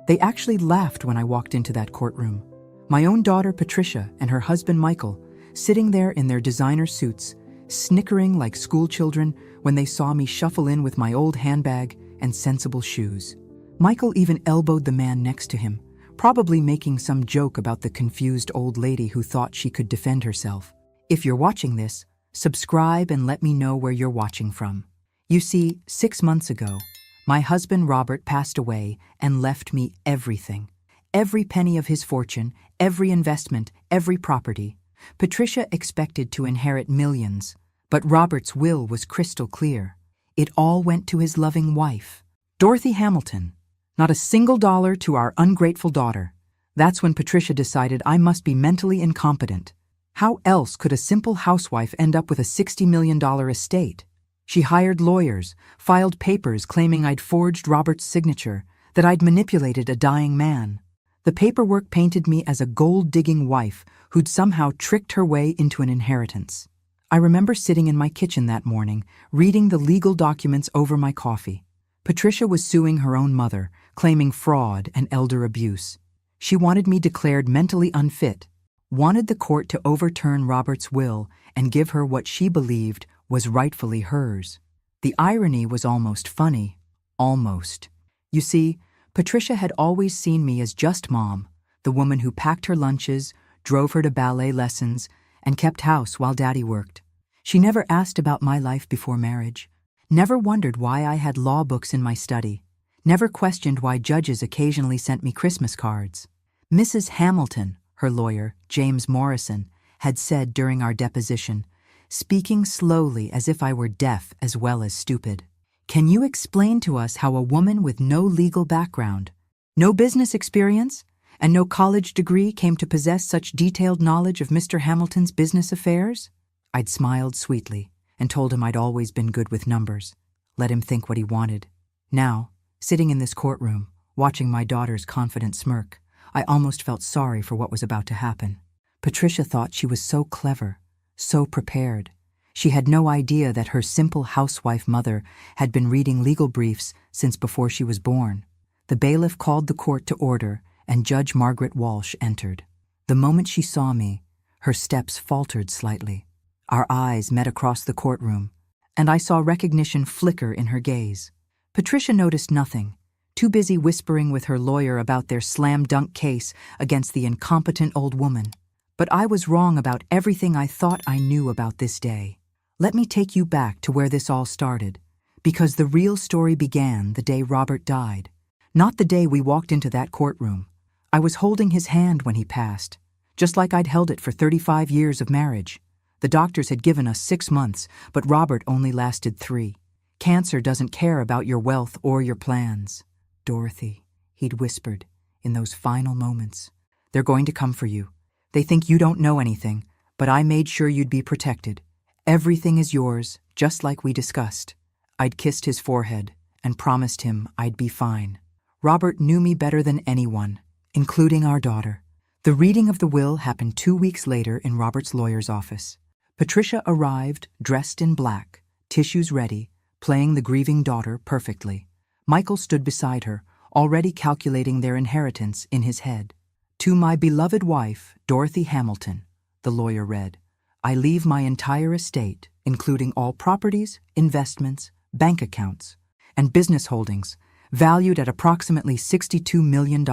They actually laughed when I walked into that courtroom. My own daughter Patricia and her husband Michael, sitting there in their designer suits, snickering like schoolchildren when they saw me shuffle in with my old handbag and sensible shoes. Michael even elbowed the man next to him, probably making some joke about the confused old lady who thought she could defend herself. If you're watching this, subscribe and let me know where you're watching from. You see, 6 months ago, my husband Robert passed away and left me everything. Every penny of his fortune, every investment, every property. Patricia expected to inherit millions, but Robert's will was crystal clear. It all went to his loving wife, Dorothy Hamilton. Not a single dollar to our ungrateful daughter. That's when Patricia decided I must be mentally incompetent. How else could a simple housewife end up with a $60 million estate? She hired lawyers, filed papers claiming I'd forged Robert's signature, that I'd manipulated a dying man. The paperwork painted me as a gold-digging wife who'd somehow tricked her way into an inheritance. I remember sitting in my kitchen that morning, reading the legal documents over my coffee. Patricia was suing her own mother, claiming fraud and elder abuse. She wanted me declared mentally unfit, wanted the court to overturn Robert's will and give her what she believed was rightfully hers. The irony was almost funny. Almost. You see, Patricia had always seen me as just Mom, the woman who packed her lunches, drove her to ballet lessons, and kept house while Daddy worked. She never asked about my life before marriage, never wondered why I had law books in my study, never questioned why judges occasionally sent me Christmas cards. Mrs. Hamilton, her lawyer, James Morrison, had said during our deposition, speaking slowly as if I were deaf as well as stupid, "Can you explain to us how a woman with no legal background, no business experience, and no college degree came to possess such detailed knowledge of Mr. Hamilton's business affairs?" I'd smiled sweetly and told him I'd always been good with numbers, let him think what he wanted. Now, sitting in this courtroom, watching my daughter's confident smirk, I almost felt sorry for what was about to happen. Patricia thought she was so clever, so prepared. She had no idea that her simple housewife mother had been reading legal briefs since before she was born. The bailiff called the court to order, and Judge Margaret Walsh entered. The moment she saw me, her steps faltered slightly. Our eyes met across the courtroom, and I saw recognition flicker in her gaze. Patricia noticed nothing, too busy whispering with her lawyer about their slam-dunk case against the incompetent old woman. But I was wrong about everything I thought I knew about this day. Let me take you back to where this all started, because the real story began the day Robert died, not the day we walked into that courtroom. I was holding his hand when he passed, just like I'd held it for 35 years of marriage. The doctors had given us 6 months, but Robert only lasted 3. Cancer doesn't care about your wealth or your plans. Dorothy, he'd whispered in those final moments. They're going to come for you. They think you don't know anything, but I made sure you'd be protected. Everything is yours, just like we discussed. I'd kissed his forehead and promised him I'd be fine. Robert knew me better than anyone, including our daughter. The reading of the will happened 2 weeks later in Robert's lawyer's office. Patricia arrived, dressed in black, tissues ready, playing the grieving daughter perfectly. Michael stood beside her, already calculating their inheritance in his head. "To my beloved wife, Dorothy Hamilton," the lawyer read, "I leave my entire estate, including all properties, investments, bank accounts, and business holdings, valued at approximately $62 million.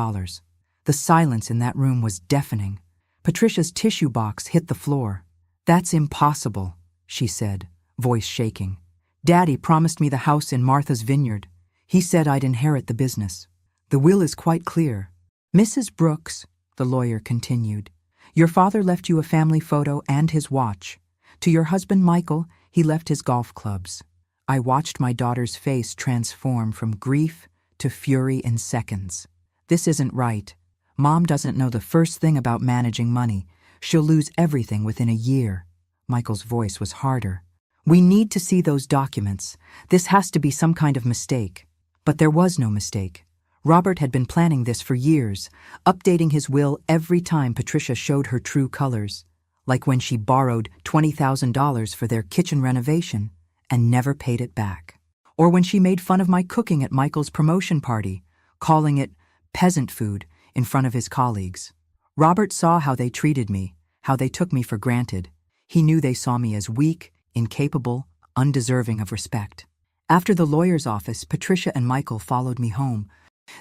The silence in that room was deafening. Patricia's tissue box hit the floor. "That's impossible," she said, voice shaking. "Daddy promised me the house in Martha's Vineyard. He said I'd inherit the business. The will is quite clear. Mrs. Brooks," the lawyer continued, "your father left you a family photo and his watch. To your husband Michael, he left his golf clubs." I watched my daughter's face transform from grief to fury in seconds. "This isn't right. Mom doesn't know the first thing about managing money. She'll lose everything within a year." Michael's voice was harder. "We need to see those documents. This has to be some kind of mistake." But there was no mistake. Robert had been planning this for years, updating his will every time Patricia showed her true colors, like when she borrowed $20,000 for their kitchen renovation and never paid it back, or when she made fun of my cooking at Michael's promotion party, calling it peasant food, in front of his colleagues. Robert saw how they treated me, how they took me for granted. He knew they saw me as weak, incapable, undeserving of respect. After the lawyer's office, Patricia and Michael followed me home.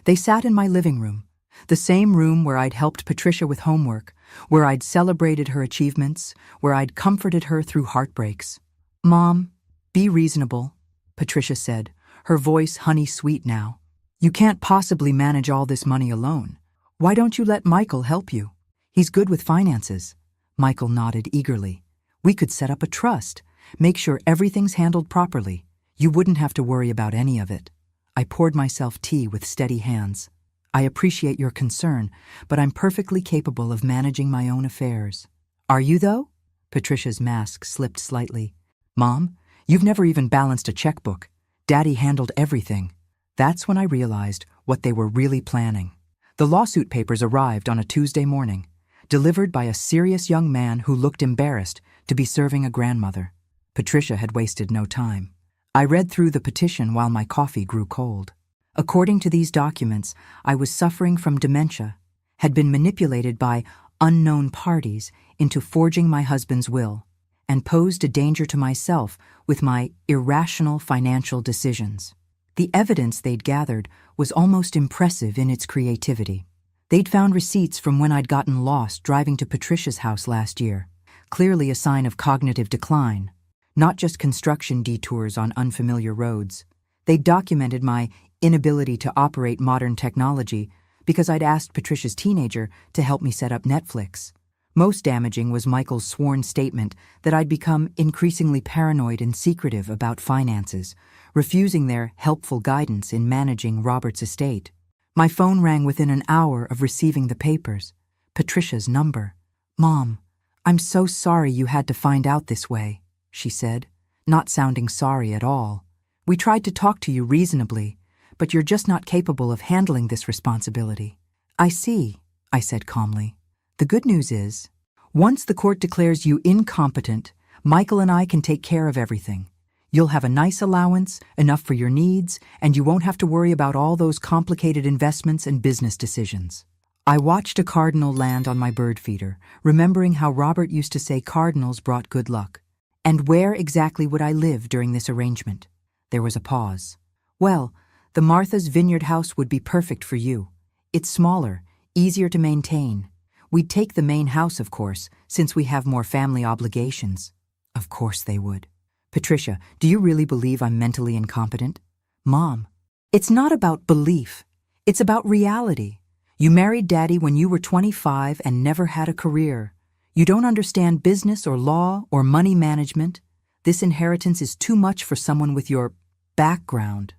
They sat in my living room, the same room where I'd helped Patricia with homework, where I'd celebrated her achievements, where I'd comforted her through heartbreaks. "Mom, be reasonable," Patricia said, her voice honey-sweet now. "You can't possibly manage all this money alone. Why don't you let Michael help you? He's good with finances." Michael nodded eagerly. "We could set up a trust, make sure everything's handled properly. You wouldn't have to worry about any of it." I poured myself tea with steady hands. "I appreciate your concern, but I'm perfectly capable of managing my own affairs." "Are you, though?" Patricia's mask slipped slightly. "Mom, you've never even balanced a checkbook. Daddy handled everything." That's when I realized what they were really planning. The lawsuit papers arrived on a Tuesday morning, delivered by a serious young man who looked embarrassed to be serving a grandmother. Patricia had wasted no time. I read through the petition while my coffee grew cold. According to these documents, I was suffering from dementia, had been manipulated by unknown parties into forging my husband's will, and posed a danger to myself with my irrational financial decisions. The evidence they'd gathered was almost impressive in its creativity. They'd found receipts from when I'd gotten lost driving to Patricia's house last year, clearly a sign of cognitive decline, not just construction detours on unfamiliar roads. They'd documented my inability to operate modern technology because I'd asked Patricia's teenager to help me set up Netflix. Most damaging was Michael's sworn statement that I'd become increasingly paranoid and secretive about finances, refusing their helpful guidance in managing Robert's estate. My phone rang within an hour of receiving the papers. Patricia's number. "Mom, I'm so sorry you had to find out this way," she said, not sounding sorry at all. "We tried to talk to you reasonably, but you're just not capable of handling this responsibility." "I see," I said calmly. "The good news is, once the court declares you incompetent, Michael and I can take care of everything. You'll have a nice allowance, enough for your needs, and you won't have to worry about all those complicated investments and business decisions." I watched a cardinal land on my bird feeder, remembering how Robert used to say cardinals brought good luck. And where exactly would I live during this arrangement? There was a pause. "Well, the Martha's Vineyard house would be perfect for you. It's smaller, easier to maintain. We'd take the main house, of course, since we have more family obligations." Of course they would. "Patricia, do you really believe I'm mentally incompetent?" "Mom, it's not about belief. It's about reality. You married Daddy when you were 25 and never had a career. You don't understand business or law or money management. This inheritance is too much for someone with your background.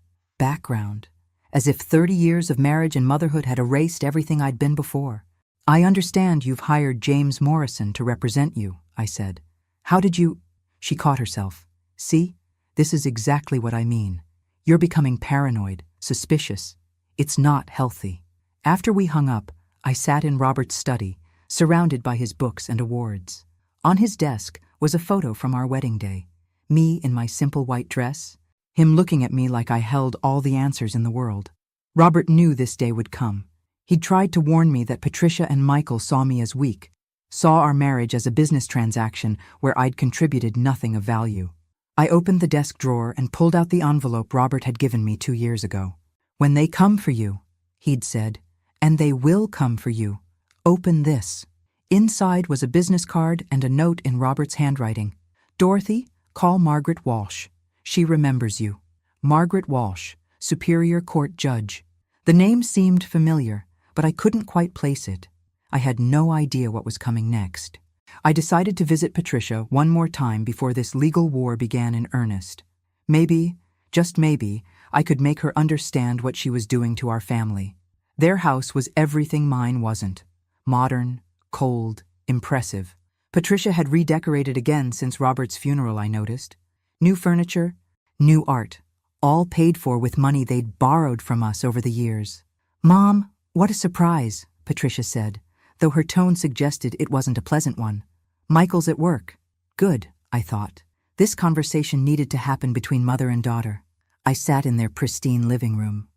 As if 30 years of marriage and motherhood had erased everything I'd been before." "I understand you've hired James Morrison to represent you," I said. "How did you—" She caught herself. "See, this is exactly what I mean. You're becoming paranoid, suspicious. It's not healthy." After we hung up, I sat in Robert's study, surrounded by his books and awards. On his desk was a photo from our wedding day. Me in my simple white dress, him looking at me like I held all the answers in the world. Robert knew this day would come. He'd tried to warn me that Patricia and Michael saw me as weak, saw our marriage as a business transaction where I'd contributed nothing of value. I opened the desk drawer and pulled out the envelope Robert had given me 2 years ago. "When they come for you," he'd said, "and they will come for you, open this." Inside was a business card and a note in Robert's handwriting. "Dorothy, call Margaret Walsh. She remembers you. Margaret Walsh, Superior Court Judge." The name seemed familiar, but I couldn't quite place it. I had no idea what was coming next. I decided to visit Patricia one more time before this legal war began in earnest. Maybe, just maybe, I could make her understand what she was doing to our family. Their house was everything mine wasn't. Modern, cold, impressive. Patricia had redecorated again since Robert's funeral, I noticed. New furniture, new art, all paid for with money they'd borrowed from us over the years. "Mom, what a surprise," Patricia said, though her tone suggested it wasn't a pleasant one. "Michael's at work." Good, I thought. This conversation needed to happen between mother and daughter. I sat in their pristine living room.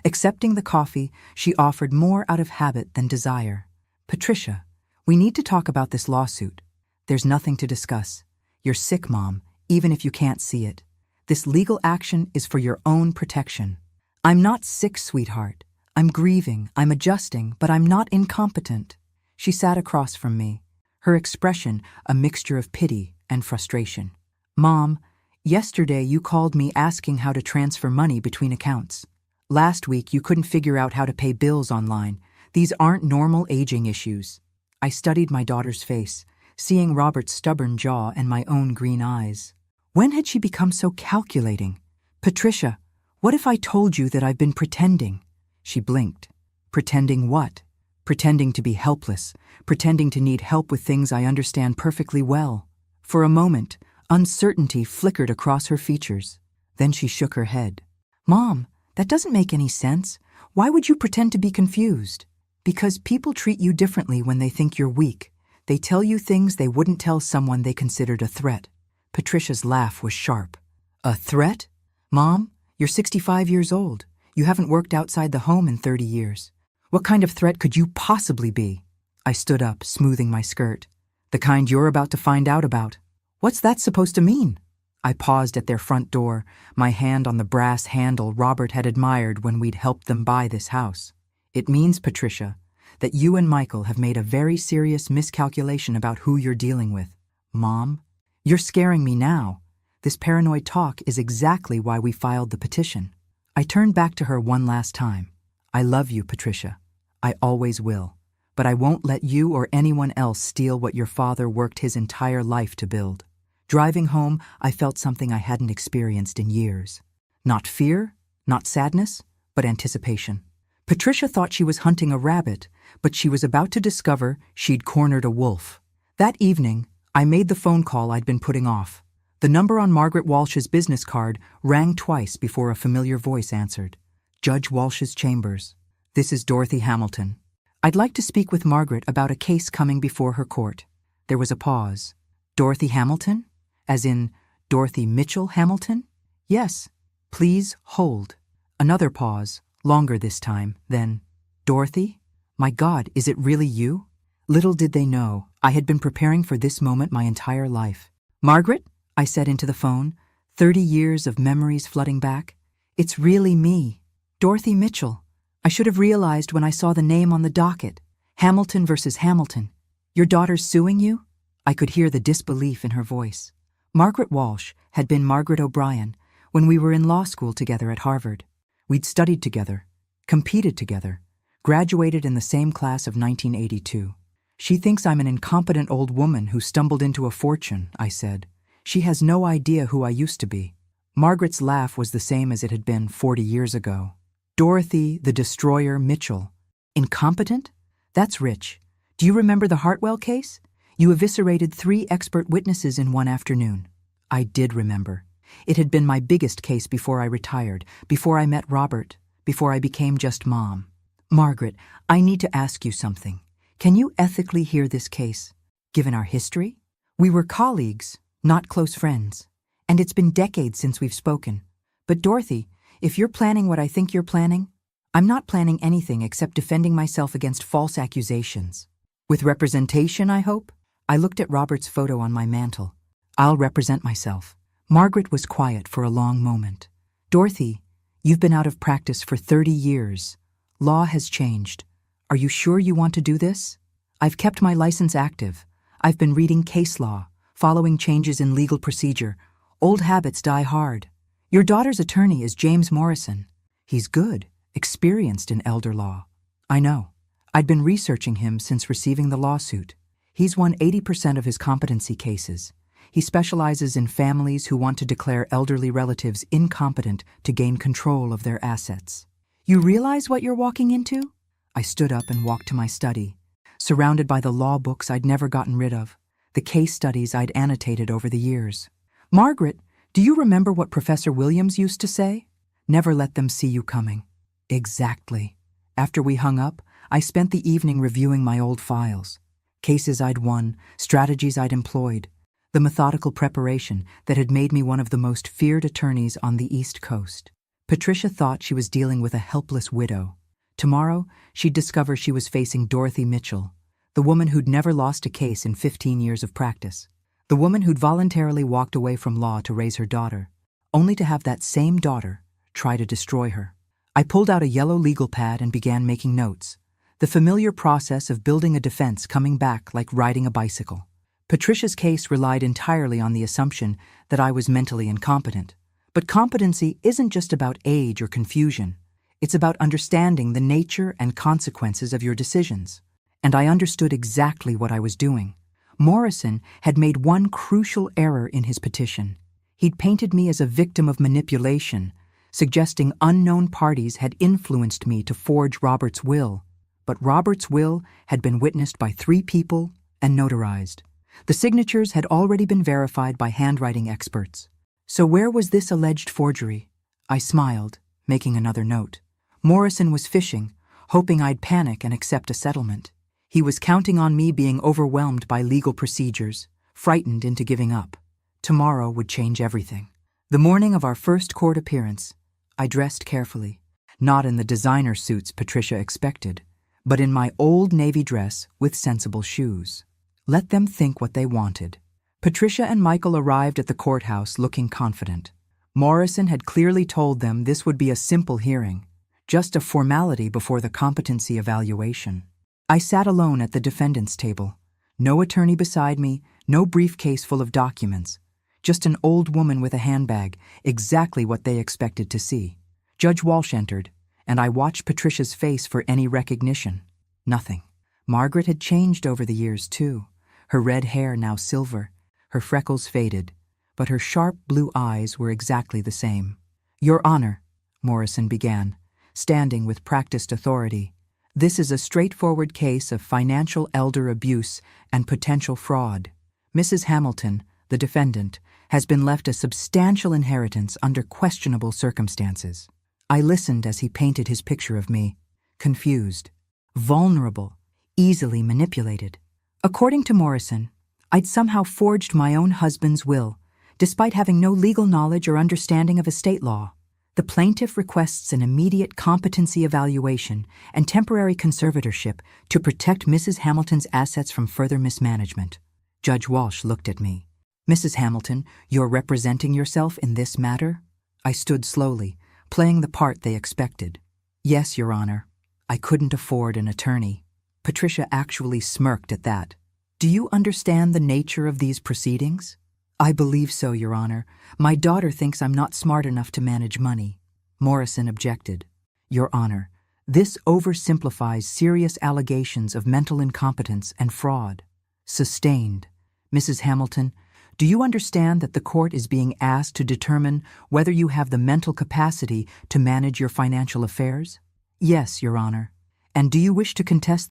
Accepting the coffee, she offered more out of habit than desire. Patricia, we need to talk about this lawsuit. There's nothing to discuss. You're sick, Mom, even if you can't see it. This legal action is for your own protection. I'm not sick, sweetheart. I'm grieving, I'm adjusting, but I'm not incompetent. She sat across from me, her expression a mixture of pity and frustration. Mom, yesterday you called me asking how to transfer money between accounts. Last week you couldn't figure out how to pay bills online. These aren't normal aging issues. I studied my daughter's face, seeing Robert's stubborn jaw and my own green eyes. When had she become so calculating? Patricia, what if I told you that I've been pretending? She blinked. Pretending what? Pretending to be helpless, pretending to need help with things I understand perfectly well. For a moment, uncertainty flickered across her features. Then she shook her head. Mom, that doesn't make any sense. Why would you pretend to be confused? Because people treat you differently when they think you're weak. They tell you things they wouldn't tell someone they considered a threat. Patricia's laugh was sharp. A threat? Mom, you're 65 years old. You haven't worked outside the home in 30 years. What kind of threat could you possibly be? I stood up, smoothing my skirt. The kind you're about to find out about. What's that supposed to mean? I paused at their front door, my hand on the brass handle Robert had admired when we'd helped them buy this house. It means, Patricia, that you and Michael have made a very serious miscalculation about who you're dealing with. Mom, you're scaring me now. This paranoid talk is exactly why we filed the petition. I turned back to her one last time. I love you, Patricia. I always will. But I won't let you or anyone else steal what your father worked his entire life to build. Driving home, I felt something I hadn't experienced in years. Not fear, not sadness, but anticipation. Patricia thought she was hunting a rabbit, but she was about to discover she'd cornered a wolf. That evening, I made the phone call I'd been putting off. The number on Margaret Walsh's business card rang twice before a familiar voice answered. Judge Walsh's chambers. This is Dorothy Hamilton. I'd like to speak with Margaret about a case coming before her court. There was a pause. Dorothy Hamilton? As in Dorothy Mitchell Hamilton? Yes. Please hold. Another pause, longer this time, then, Dorothy? My God, is it really you? Little did they know, I had been preparing for this moment my entire life. Margaret? I said into the phone, 30 years of memories flooding back. It's really me, Dorothy Mitchell. I should have realized when I saw the name on the docket. Hamilton versus Hamilton. Your daughter's suing you? I could hear the disbelief in her voice. Margaret Walsh had been Margaret O'Brien when we were in law school together at Harvard. We'd studied together, competed together, graduated in the same class of 1982. She thinks I'm an incompetent old woman who stumbled into a fortune, I said. She has no idea who I used to be. Margaret's laugh was the same as it had been 40 years ago. Dorothy, the destroyer Mitchell. Incompetent? That's rich. Do you remember the Hartwell case? You eviscerated 3 expert witnesses in one afternoon. I did remember. It had been my biggest case before I retired, before I met Robert, before I became just Mom. Margaret, I need to ask you something. Can you ethically hear this case? Given our history? We were colleagues, not close friends. And it's been decades since we've spoken. But Dorothy, if you're planning what I think you're planning, I'm not planning anything except defending myself against false accusations. With representation, I hope? I looked at Robert's photo on my mantel. I'll represent myself. Margaret was quiet for a long moment. Dorothy, you've been out of practice for 30 years. Law has changed. Are you sure you want to do this? I've kept my license active. I've been reading case law, following changes in legal procedure. Old habits die hard. Your daughter's attorney is James Morrison. He's good, experienced in elder law. I know. I'd been researching him since receiving the lawsuit. He's won 80% of his competency cases. He specializes in families who want to declare elderly relatives incompetent to gain control of their assets. You realize what you're walking into? I stood up and walked to my study, surrounded by the law books I'd never gotten rid of, the case studies I'd annotated over the years. Margaret, do you remember what Professor Williams used to say? Never let them see you coming. Exactly. After we hung up, I spent the evening reviewing my old files. Cases I'd won, strategies I'd employed, the methodical preparation that had made me one of the most feared attorneys on the East Coast. Patricia thought she was dealing with a helpless widow. Tomorrow, she'd discover she was facing Dorothy Mitchell, the woman who'd never lost a case in 15 years of practice. The woman who'd voluntarily walked away from law to raise her daughter, only to have that same daughter try to destroy her. I pulled out a yellow legal pad and began making notes, the familiar process of building a defense coming back like riding a bicycle. Patricia's case relied entirely on the assumption that I was mentally incompetent. But competency isn't just about age or confusion. It's about understanding the nature and consequences of your decisions. And I understood exactly what I was doing. Morrison had made one crucial error in his petition. He'd painted me as a victim of manipulation, suggesting unknown parties had influenced me to forge Robert's will. But Robert's will had been witnessed by 3 people and notarized. The signatures had already been verified by handwriting experts. So where was this alleged forgery? I smiled, making another note. Morrison was fishing, hoping I'd panic and accept a settlement. He was counting on me being overwhelmed by legal procedures, frightened into giving up. Tomorrow would change everything. The morning of our first court appearance, I dressed carefully, not in the designer suits Patricia expected, but in my old navy dress with sensible shoes. Let them think what they wanted. Patricia and Michael arrived at the courthouse looking confident. Morrison had clearly told them this would be a simple hearing, just a formality before the competency evaluation. I sat alone at the defendant's table. No attorney beside me, no briefcase full of documents. Just an old woman with a handbag, exactly what they expected to see. Judge Walsh entered, and I watched Patricia's face for any recognition. Nothing. Margaret had changed over the years, too. Her red hair now silver. Her freckles faded, but her sharp blue eyes were exactly the same. Your Honor, Morrison began, standing with practiced authority, this is a straightforward case of financial elder abuse and potential fraud. Mrs. Hamilton, the defendant, has been left a substantial inheritance under questionable circumstances. I listened as he painted his picture of me, confused, vulnerable, easily manipulated. According to Morrison, I'd somehow forged my own husband's will, despite having no legal knowledge or understanding of estate law. The plaintiff requests an immediate competency evaluation and temporary conservatorship to protect Mrs. Hamilton's assets from further mismanagement. Judge Walsh looked at me. Mrs. Hamilton, you're representing yourself in this matter? I stood slowly, playing the part they expected. Yes, Your Honor. I couldn't afford an attorney. Patricia actually smirked at that. Do you understand the nature of these proceedings? I believe so, Your Honor. My daughter thinks I'm not smart enough to manage money. Morrison objected. Your Honor, this oversimplifies serious allegations of mental incompetence and fraud. Sustained. Mrs. Hamilton, do you understand that the court is being asked to determine whether you have the mental capacity to manage your financial affairs? Yes, Your Honor. And do you wish to contest